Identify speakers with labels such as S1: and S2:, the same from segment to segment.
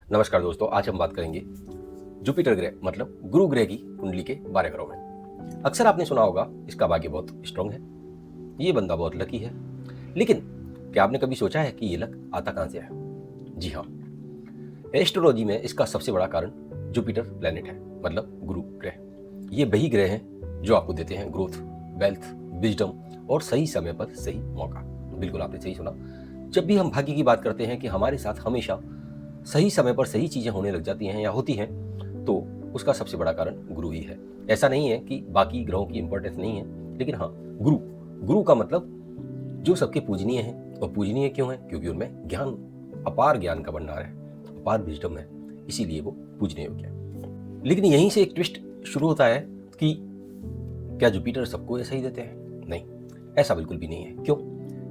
S1: नमस्कार दोस्तों, आज हम बात करेंगे जुपिटर ग्रह मतलब गुरु ग्रह की कुंडली के 12 ग्रहों में। अक्सर आपने सुना होगा इसका भाग्य बहुत स्ट्रांग है, ये बंदा बहुत लकी है। लेकिन क्या आपने कभी सोचा है कि ये लक आता कहां से है? जी हाँ, एस्ट्रोलॉजी में इसका सबसे बड़ा कारण जुपिटर प्लैनेट है, मतलब गुरु ग्रह। ये वही ग्रह हैं जो आपको देते हैं ग्रोथ, वेल्थ, विजडम और सही समय पर सही मौका। बिल्कुल आपने सही सुना। जब भी हम भाग्य की बात करते हैं कि हमारे साथ हमेशा सही समय पर सही चीजें होने लग जाती हैं या होती हैं, तो उसका सबसे बड़ा कारण गुरु ही है। ऐसा नहीं है कि बाकी ग्रहों की इंपॉर्टेंस नहीं है, लेकिन हाँ, गुरु गुरु का मतलब जो सबके पूजनीय हैं। और पूजनीय क्यों है? क्योंकि उनमें ज्ञान, अपार ज्ञान का भंडार है, अपार विजडम है, इसीलिए वो पूजनीय योग्य है। लेकिन यहीं से एक ट्विस्ट शुरू होता है कि क्या जुपिटर सबको ऐसा ही देते हैं? नहीं, ऐसा बिल्कुल भी नहीं है। क्यों?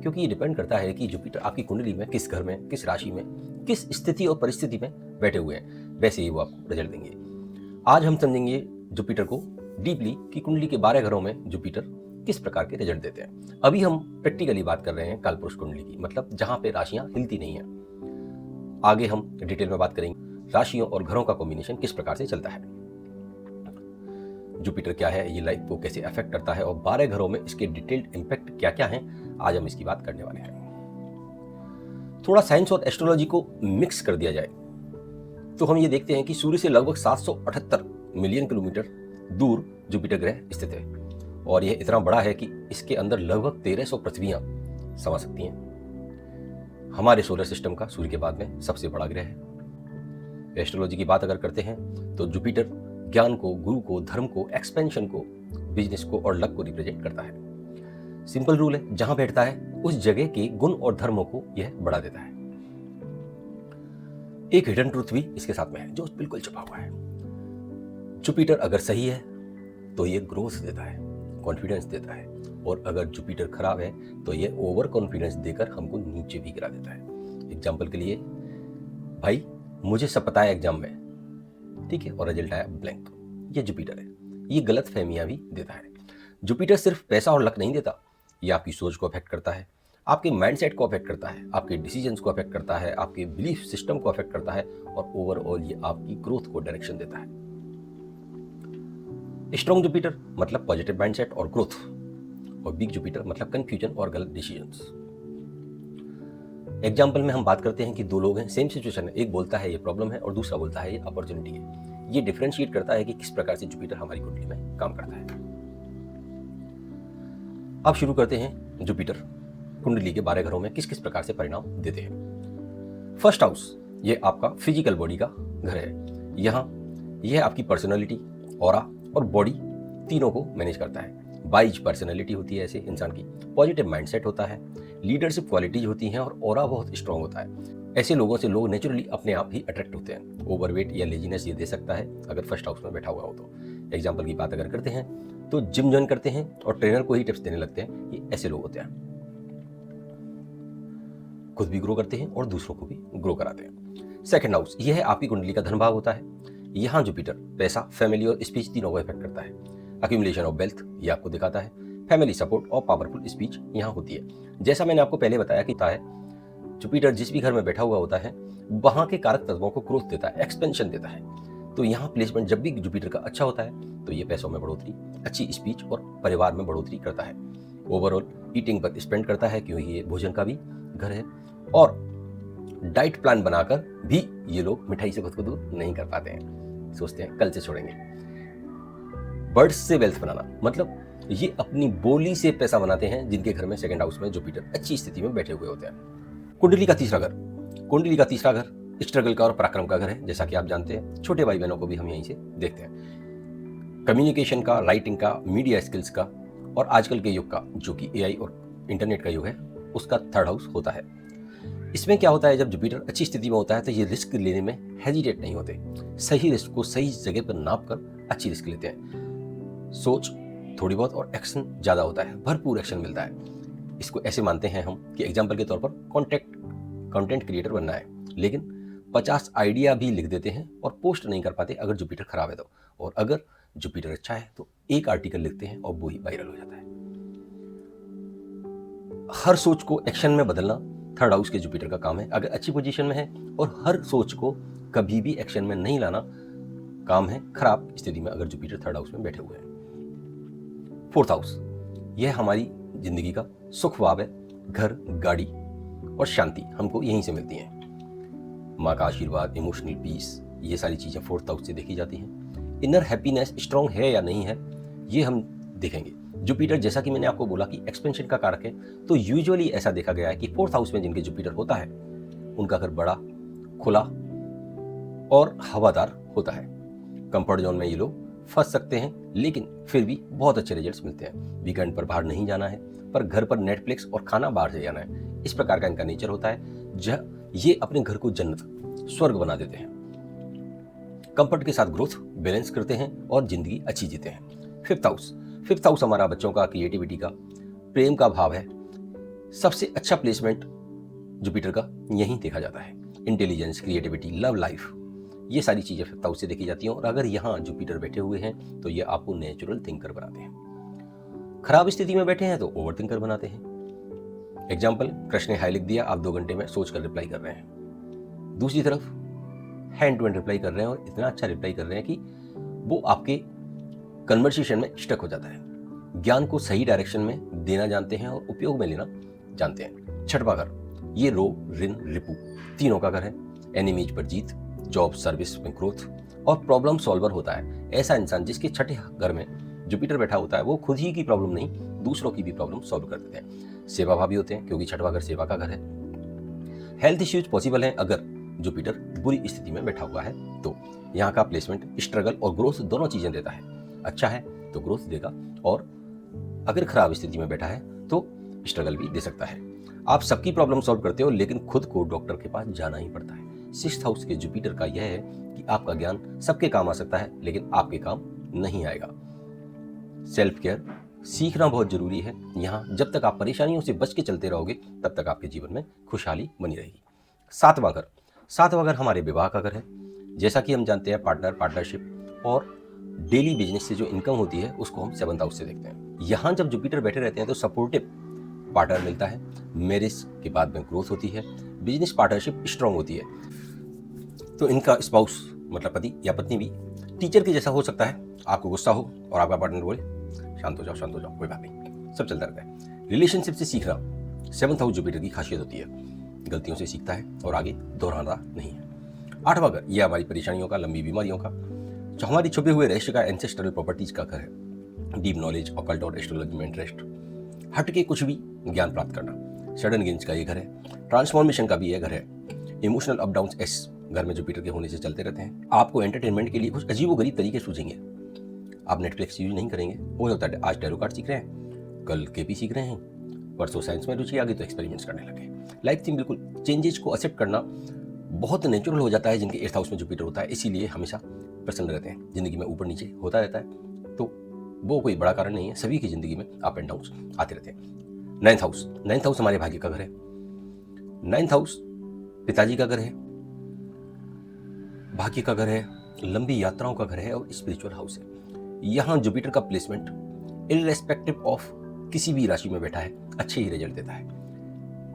S1: क्योंकि ये डिपेंड करता है कि जुपिटर आपकी कुंडली में किस घर में, किस राशि में, किस स्थिति और परिस्थिति में बैठे हुए हैं, वैसे ही वो आपको रिजल्ट देंगे। आज हम समझेंगे जुपिटर को डीपली कि कुंडली के 12 घरों में जुपिटर किस प्रकार के रिजल्ट देते हैं। अभी हम प्रैक्टिकली बात कर रहे हैं कालपुरुष कुंडली की, मतलब जहां पे राशियां हिलती नहीं है। आगे हम डिटेल में बात करेंगे राशियों और घरों का कॉम्बिनेशन किस प्रकार से चलता है, जुपिटर क्या है, ये लाइफ को कैसे अफेक्ट करता है और 12 घरों में इसके डिटेल्ड इंपैक्ट क्या क्या हैं। आज हम इसकी बात करने वाले हैं। थोड़ा साइंस और एस्ट्रोलॉजी को मिक्स कर दिया जाए तो हम ये देखते हैं कि सूर्य से लगभग 778 मिलियन किलोमीटर दूर जुपिटर ग्रह स्थित है, और यह इतना बड़ा है कि इसके अंदर लगभग 1300 पृथ्वियां समा सकती हैं। हमारे सोलर सिस्टम का सूर्य के बाद में सबसे बड़ा ग्रह है। एस्ट्रोलॉजी की बात अगर करते हैं तो जुपिटर ज्ञान को, गुरु को, धर्म को, एक्सपेंशन को, बिजनेस को और लक को रिप्रेजेंट करता है। सिंपल रूल है, जहां बैठता है उस जगह के गुण और धर्मों को यह बढ़ा देता है। एक हिडन ट्रूथ भी इसके साथ में है जो बिल्कुल छुपा हुआ है। जुपिटर अगर सही है तो ये ग्रोथ देता है, कॉन्फिडेंस देता है, और अगर जुपिटर खराब है तो ये ओवर कॉन्फिडेंस देकर हमको नीचे भी गिरा देता है। एग्जाम्पल के लिए, भाई मुझे सब पता है एग्जाम में, ठीक है, और रिजल्ट आया ब्लैंक, ये जुपिटर है। ये गलत फहमियां भी देता है। जुपिटर सिर्फ पैसा और लक नहीं देता, ये आपकी सोच को अफेक्ट करता है, आपके माइंडसेट को अफेक्ट करता है, आपके डिसीजंस को अफेक्ट करता है, आपके बिलीफ सिस्टम को अफेक्ट करता है, और ओवरऑल ये आपकी ग्रोथ को डायरेक्शन देता है। स्ट्रॉन्ग जुपिटर मतलब पॉजिटिव माइंडसेट और ग्रोथ, और वीक जुपिटर मतलब कंफ्यूजन और गलत डिसीजंस। एग्जाम्पल में हम बात करते हैं कि दो लोग हैं, सेम सिचुएशन है, एक बोलता है ये प्रॉब्लम है और दूसरा बोलता है ये अपॉर्चुनिटी है। ये डिफरेंशिएट करता है कि किस प्रकार से जुपिटर हमारी कुंडली में काम करता है। अब शुरू करते हैं जुपिटर कुंडली के 12 घरों में किस किस प्रकार से परिणाम देते हैं। फर्स्ट हाउस, ये आपका फिजिकल बॉडी का घर है। यहाँ यह आपकी पर्सनैलिटी, ऑरा और बॉडी तीनों को मैनेज करता है। 22 पर्सनैलिटी होती है ऐसे इंसान की, पॉजिटिव माइंडसेट होता है, लीडरशिप क्वालिटीज होती हैं और ऑरा बहुत स्ट्रांग होता है। ऐसे लोगों से लोग नेचुरली अपने आप ही अट्रैक्ट होते हैं। ओवरवेट या लेजीनेस ये दे सकता है अगर फर्स्ट हाउस में बैठा हुआ हो तो। एग्जाम्पल की बात अगर करते हैं तो जिम ज्वाइन करते हैं और ट्रेनर को ही टिप्स देने लगते हैं, ये ऐसे लोग होते हैं। खुद भी ग्रो करते हैं और दूसरों को भी ग्रो कराते हैं। सेकंड हाउस, यह है आपकी कुंडली का धन भाव होता है। यहाँ जुपिटर पैसा, फैमिली और स्पीच तीनों को इफेक्ट करता है। अक्यूमुलेशन ऑफ वेल्थ ये आपको दिखाता है। फैमिली सपोर्ट और पावरफुल स्पीच यहाँ होती है। जैसा मैंने आपको पहले बताया कि जुपिटर जिस भी घर में बैठा हुआ होता है वहां के कारक तत्वों को ग्रोथ देता है, एक्सपेंशन देता है। तो यहाँ प्लेसमेंट जब भी जुपिटर का अच्छा होता है तो ये पैसों में बढ़ोतरी, अच्छी स्पीच और परिवार में बढ़ोतरी करता है। ओवरऑल ईटिंग पर स्पेंड करता है क्योंकि ये भोजन का भी घर है, और डाइट प्लान बनाकर भी ये लोग मिठाई से खुद को दूर नहीं कर पाते हैं, सोचते हैं कल से छोड़ेंगे। बर्ड्स से वेल्थ बनाना मतलब ये अपनी बोली से पैसा बनाते हैं जिनके घर में सेकंड हाउस में जुपिटर अच्छी स्थिति में बैठे हुए होते हैं। कुंडली का तीसरा घर, कुंडली का तीसरा घर स्ट्रगल का और पराक्रम का घर है। जैसा कि आप जानते हैं, छोटे भाई बहनों को भी हम यहीं से देखते हैं। कम्युनिकेशन का, राइटिंग का, मीडिया स्किल्स का, और आजकल के युग का जो कि एआई और इंटरनेट का युग है, उसका थर्ड हाउस होता है। इसमें क्या होता है, जब जुपिटर अच्छी स्थिति में होता है तो ये रिस्क लेने में हेजिटेट नहीं होते, सही रिस्क को सही जगह पर नाप कर अच्छी रिस्क लेते हैं। सोच थोड़ी बहुत और एक्शन ज़्यादा होता है, भरपूर एक्शन मिलता है। इसको ऐसे मानते हैं हम कि एग्जाम्पल के तौर पर कंटेंट क्रिएटर बनना है, लेकिन 50 आइडिया भी लिख देते हैं और पोस्ट नहीं कर पाते अगर जुपिटर खराब है तो। और अगर जुपिटर अच्छा है तो एक आर्टिकल लिखते हैं और वो ही वायरल हो जाता है। हर सोच को एक्शन में बदलना थर्ड हाउस के जुपिटर का काम है। अगर अच्छी पोजीशन में है और हर सोच को कभी भी एक्शन में नहीं लाना काम है खराब स्थिति में अगर जुपिटर थर्ड हाउस में बैठे हुए हैं। फोर्थ हाउस, यह हमारी जिंदगी का सुख भाव है। घर, गाड़ी और शांति हमको यहीं से मिलती है। माँ का आशीर्वाद, इमोशनल पीस, ये सारी चीज़ें फोर्थ हाउस से देखी जाती हैं। इनर हैप्पीनेस स्ट्रॉन्ग है या नहीं है, ये हम देखेंगे। जुपिटर, जैसा कि मैंने आपको बोला कि एक्सपेंशन का कारक है, तो यूजुअली ऐसा देखा गया है कि फोर्थ हाउस में जिनके जुपिटर होता है उनका घर बड़ा, खुला और हवादार होता है। कंफर्ट जोन में ये लोग फंस सकते हैं, लेकिन फिर भी बहुत अच्छे रिजल्ट्स मिलते हैं। वीकेंड पर बाहर नहीं जाना है, पर घर पर नेटफ्लिक्स और खाना बाहर से जाना है, इस प्रकार का इनका नेचर होता है। ये अपने घर को जन्नत, स्वर्ग बना देते हैं। कंफर्ट के साथ ग्रोथ बैलेंस करते हैं और जिंदगी अच्छी जीते हैं। फिफ्थ हाउस हमारा बच्चों का, क्रिएटिविटी का, प्रेम का भाव है। सबसे अच्छा प्लेसमेंट जुपिटर का यहीं देखा जाता है। इंटेलिजेंस, क्रिएटिविटी, लव लाइफ, ये सारी चीजें फिफ्थ हाउस से देखी जाती हैं। और अगर यहाँ जुपिटर बैठे हुए हैं तो ये आपको नेचुरल थिंकर बनाते हैं। खराब स्थिति में बैठे हैं तो ओवर थिंकर बनाते हैं। एग्जाम्पल, कृष्ण ने हाई लिख दिया, आप 2 घंटे में सोचकर रिप्लाई कर रहे हैं। दूसरी तरफ हैंड टू हैंड रिप्लाई कर रहे हैं और इतना अच्छा रिप्लाई कर रहे हैं कि वो आपके कन्वर्सेशन में स्टक हो जाता है। ज्ञान को सही डायरेक्शन में देना जानते हैं और उपयोग में लेना जानते हैं। छठवां घर, ये रोग, ऋण, रिपु तीनों का घर है। एनिमीज पर जीत, जॉब, सर्विस में ग्रोथ और प्रॉब्लम सॉल्वर होता है। ऐसा इंसान जिसके छठे घर में जुपिटर बैठा होता है वो खुद ही की प्रॉब्लम नहीं, दूसरों की भी प्रॉब्लम सॉल्व कर देते हैं। सेवाभावी होते हैं क्योंकि छठवां घर सेवा का घर है। हेल्थ इश्यूज पॉसिबल है अगर जुपिटर बुरी स्थिति में बैठा हुआ है तो। यहाँ का प्लेसमेंट स्ट्रगल और ग्रोथ दोनों चीजें देता है। अच्छा है तो ग्रोथ देगा, और अगर खराब स्थिति में बैठा है तो स्ट्रगल भी दे सकता है। आप सबकी प्रॉब्लम सॉल्व करते हो, लेकिन खुद को डॉक्टर के पास जाना ही पड़ता है। सिक्स्थ हाउस के जुपिटर का यह है कि आपका ज्ञान सबके काम आ सकता है, लेकिन आपके काम नहीं आएगा। सेल्फ केयर सीखना बहुत जरूरी है। यहाँ जब तक आप परेशानियों से बच के चलते रहोगे तब तक आपके जीवन में खुशहाली बनी रहेगी। सातवां घर हमारे विवाह का घर है। जैसा कि हम जानते हैं, पार्टनरशिप और डेली बिजनेस से जो इनकम होती है उसको हम 7th हाउस से देखते हैं। यहाँ जब जुपिटर बैठे रहते हैं तो सपोर्टिव पार्टनर मिलता है, मैरिज के बाद में ग्रोथ होती है, बिजनेस पार्टनरशिप स्ट्रांग होती है। तो इनका स्पाउस मतलब पति या पत्नी भी टीचर के जैसा हो सकता है। आपको गुस्सा हो और आपका पार्टनर बोले शांत हो जाओ, कोई बात नहीं, सब चलता रहता है। रिलेशनशिप से सीखना 7th हाउस जुपिटर की खासियत होती है। गलतियों से सीखता है और आगे दोहराना नहीं है। 8वां घर, यह हमारी परेशानियों का, लंबी बीमारियों का, जो हमारी छुपे हुए रहस्य का, एंसेस्ट्रल प्रॉपर्टीज का घर है। डीप नॉलेज, ऑकल्ट और एस्ट्रोलॉजी में इंटरेस्ट, हट के कुछ भी ज्ञान प्राप्त करना। सडन गेन्स का ये घर है। ट्रांसफॉर्मेशन का भी ये घर है। इमोशनल अप डाउन इस घर में जुपिटर के होने से चलते रहते हैं। आपको एंटरटेनमेंट के लिए कुछ अजीबोगरीब तरीके सूझेंगे। आप नेटफ्लिक्स यूज नहीं करेंगे, हो सकता है आज टैरो कार्ड सीख रहे हैं, कल केपी सीख रहे हैं, परसों साइंस में रुचि आ गई तो एक्सपेरिमेंट्स करने लगे। लाइफ थीम बिल्कुल चेंजेस को एक्सेप्ट करना बहुत नेचुरल हो जाता है जिनके 8th हाउस में जुपिटर होता है, इसीलिए हमेशा प्रसन्न रहते हैं। जिंदगी में ऊपर नीचे होता रहता है, तो वो कोई बड़ा कारण नहीं है। सभी की जिंदगी में अप एंड डाउन्स आते रहते हैं। 9th हाउस हमारे भाग्य का घर है। 9th हाउस पिताजी का घर है, भाग्य का घर है, लंबी यात्राओं का घर है और स्पिरिचुअल हाउस है। यहाँ जुपिटर का प्लेसमेंट इररेस्पेक्टिव ऑफ किसी भी राशि में बैठा है अच्छे ही रिजल्ट देता है।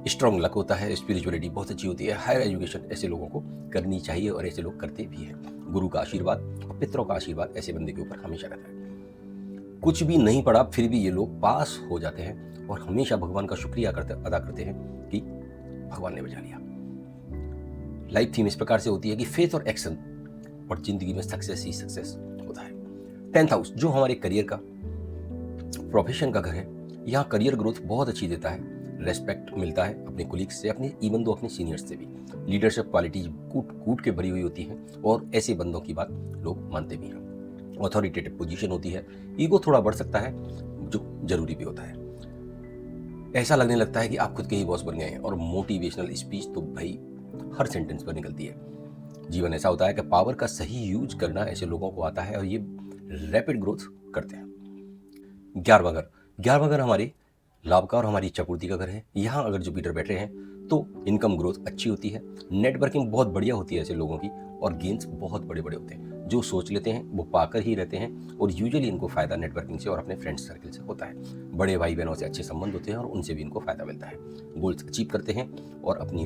S1: स्ट्रॉन्ग लक होता है, स्पिरिचुअलिटी बहुत अच्छी होती है। हायर एजुकेशन ऐसे लोगों को करनी चाहिए और ऐसे लोग करते भी हैं। गुरु का आशीर्वाद और पितरों का आशीर्वाद ऐसे बंदे के ऊपर हमेशा रहता है। कुछ भी नहीं पढ़ा फिर भी ये लोग पास हो जाते हैं और हमेशा भगवान का शुक्रिया अदा करते हैं कि भगवान ने बचा लिया। लाइफ थीम इस प्रकार से होती है कि फेथ और एक्शन, और जिंदगी में सक्सेस ही सक्सेस होता है। 10th हाउस जो हमारे करियर का, प्रोफेशन का घर है। यहाँ करियर ग्रोथ बहुत अच्छी देता है। रेस्पेक्ट मिलता है अपने कोलीग्स से, अपने इवन दो अपने सीनियर्स से भी। लीडरशिप क्वालिटीज कूट के भरी हुई होती है और ऐसे बंदों की बात लोग मानते भी हैं। ऑथोरिटेटिव पोजीशन होती है। ईगो थोड़ा बढ़ सकता है जो जरूरी भी होता है। ऐसा लगने लगता है कि आप खुद के ही बॉस बन गए हैं। और मोटिवेशनल स्पीच तो भाई हर सेंटेंस पर निकलती है। जीवन ऐसा होता है कि पावर का सही यूज करना ऐसे लोगों को आता है और ये रैपिड ग्रोथ करते हैं। 11वां घर हमारे लाभ का और हमारी इच्छा पूर्ति का घर है। यहाँ अगर जुपिटर बैठ रहे हैं तो इनकम ग्रोथ अच्छी होती है। नेटवर्किंग बहुत बढ़िया होती है ऐसे लोगों की, और गेन्स बहुत बड़े बड़े होते हैं। जो सोच लेते हैं वो पाकर ही रहते हैं, और यूजुअली इनको फायदा नेटवर्किंग से और अपने फ्रेंड्स सर्कल से होता है। बड़े भाई बहनों से अच्छे संबंध होते हैं और उनसे भी इनको फायदा मिलता है। गोल्स अचीव करते हैं और अपनी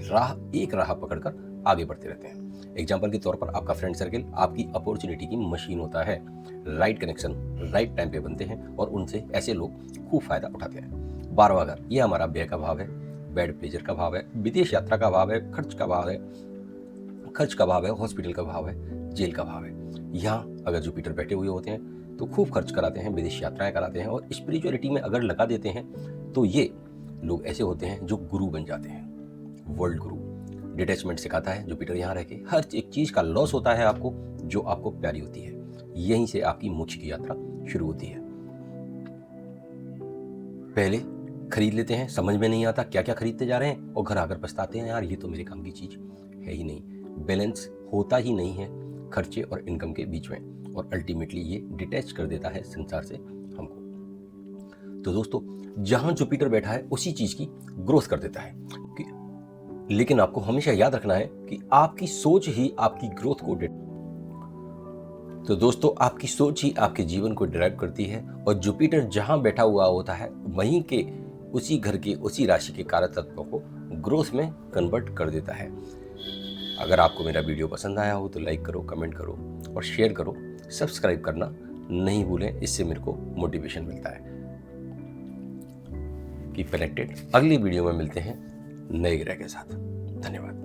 S1: एक राह पकड़कर आगे बढ़ते रहते हैं। एग्जाम्पल के तौर पर आपका फ्रेंड सर्किल आपकी अपॉर्चुनिटी की मशीन होता है। राइट कनेक्शन राइट टाइम पे बनते हैं और उनसे ऐसे लोग खूब फायदा उठाते हैं। 12वां घर, ये हमारा व्यय का भाव है, बैड प्लेजर का भाव है, विदेश यात्रा का भाव है, खर्च का भाव है, हॉस्पिटल का भाव है, जेल का भाव है। यहाँ अगर जुपिटर बैठे हुए होते हैं तो खूब खर्च कराते हैं, विदेश यात्राएं कराते हैं, और स्पिरिचुअलिटी में अगर लगा देते हैं तो ये लोग ऐसे होते हैं जो गुरु बन जाते हैं, वर्ल्ड गुरु। डिटैचमेंट सिखाता है जुपिटर यहाँ रह के। हर एक चीज का लॉस होता है आपको जो आपको प्यारी होती है। यहीं से आपकी मोक्ष की यात्रा शुरू होती है। पहले खरीद लेते हैं, समझ में नहीं आता क्या क्या खरीदते जा रहे हैं, और घर आकर पछताते हैं, यार ये तो मेरे काम की चीज है ही नहीं। बैलेंस होता ही नहीं है खर्चे और इनकम के बीच में, और अल्टीमेटली ये डिटैच कर देता है संसार से हमको। तो दोस्तों, जहां जुपिटर बैठा है उसी चीज की ग्रोथ कर देता है। लेकिन आपको हमेशा याद रखना है कि आपकी सोच ही आपकी ग्रोथ को तो दोस्तों, आपकी सोच ही आपके जीवन को ड्राइव करती है, और जुपिटर जहां बैठा हुआ होता है वहीं के उसी घर के उसी राशि के कारक तत्वों को ग्रोथ में कन्वर्ट कर देता है। अगर आपको मेरा वीडियो पसंद आया हो तो लाइक करो, कमेंट करो और शेयर करो। सब्सक्राइब करना नहीं भूलें, इससे मेरे को मोटिवेशन मिलता है। Keep connected. अगली वीडियो में मिलते हैं नए ग्रह के साथ। धन्यवाद।